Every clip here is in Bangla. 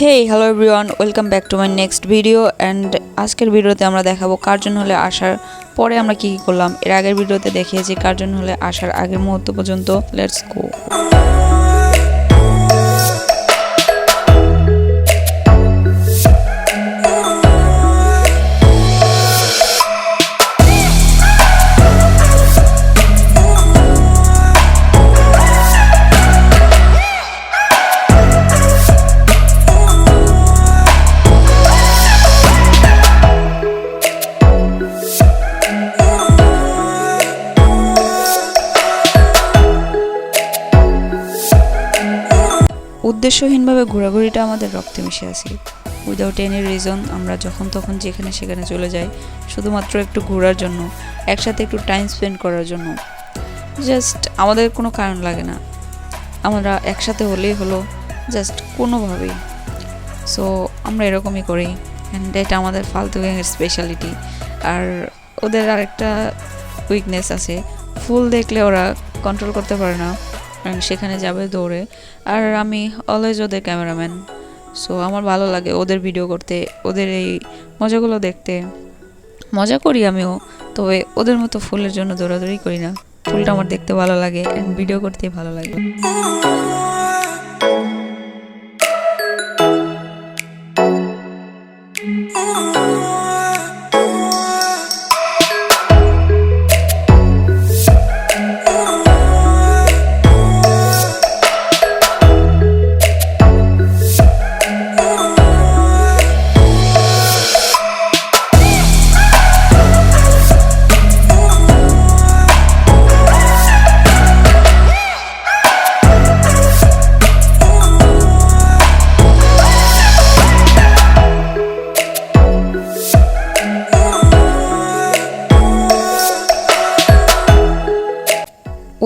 Hey hello everyone, welcome back to my next video. And আজকের ভিডিওতে আমরা দেখাবো কার্জন হলে আসার পরে আমরা কি করলাম। এর আগের ভিডিওতে দেখিয়েছি কার্জন হলে আসার আগের মুহূর্ত পর্যন্ত। Let's go. উদ্দেশ্যহীনভাবে ঘোরাঘুরিটা আমাদের রক্তে মিশে আছে। উইদাউট এনি রিজন আমরা যখন তখন যেখানে সেখানে চলে যাই শুধুমাত্র একটু ঘোরার জন্য, একসাথে একটু টাইম স্পেন্ড করার জন্য। জাস্ট আমাদের কোনো কারণ লাগে না, আমরা একসাথে হলেই হলো, জাস্ট কোনোভাবেই। সো আমরা এরকমই করি, অ্যান্ড এটা আমাদের ফালতু গ্যাংয়ের স্পেশালিটি। আর ওদের আরেকটা উইকনেস আছে, ফুল দেখলে ওরা কন্ট্রোল করতে পারে না, সেখানে যাবে দৌড়ে। আর আমি অলওয়েজ ওদের ক্যামেরাম্যান, সো আমার ভালো লাগে ওদের ভিডিও করতে, ওদের এই মজাগুলো দেখতে। মজা করি আমিও, তবে ওদের মতো ফুলের জন্য দৌড়াদৌড়ি করি না। ফুলটা আমার দেখতে ভালো লাগে অ্যান্ড ভিডিও করতে ভালো লাগে।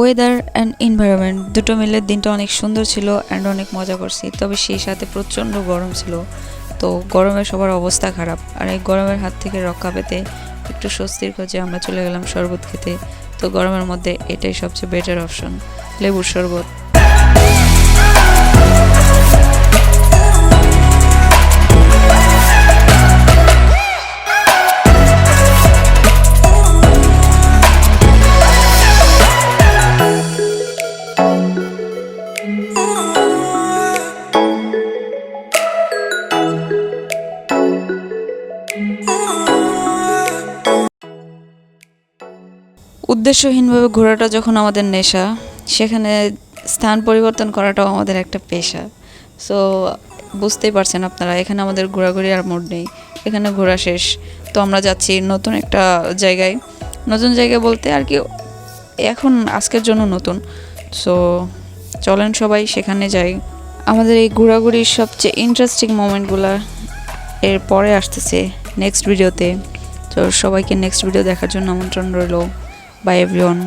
ওয়েদার অ্যান্ড এনভায়রনমেন্ট দুটো মিলে দিনটা অনেক সুন্দর ছিল অ্যান্ড অনেক মজা করছি। তবে সেই সাথে প্রচণ্ড গরম ছিল, তো গরমে সবার অবস্থা খারাপ। আর এই গরমের হাত থেকে রক্ষা পেতে একটু স্বস্তির খোঁজে আমরা চলে গেলাম শরবত খেতে। তো গরমের মধ্যে এটাই সবচেয়ে বেটার অপশন, লেবুর শরবত। উদ্দেশ্যহীনভাবে ঘোরাটা যখন আমাদের নেশা, সেখানে স্থান পরিবর্তন করাটাও আমাদের একটা পেশা। সো বুঝতেই পারছেন আপনারা, এখানে আমাদের ঘোরাঘুরি আর মোড নেই, এখানে ঘোরা শেষ। তো আমরা যাচ্ছি নতুন একটা জায়গায়। নতুন জায়গা বলতে আর কি এখন আজকের জন্য নতুন। সো চলেন সবাই সেখানে যাই। আমাদের এই ঘোরাঘুরির সবচেয়ে ইন্টারেস্টিং মোমেন্টগুলো এর পরে আসতেছে নেক্সট ভিডিওতে। তো সবাইকে নেক্সট ভিডিও দেখার জন্য আমন্ত্রণ রইল। Bye everyone.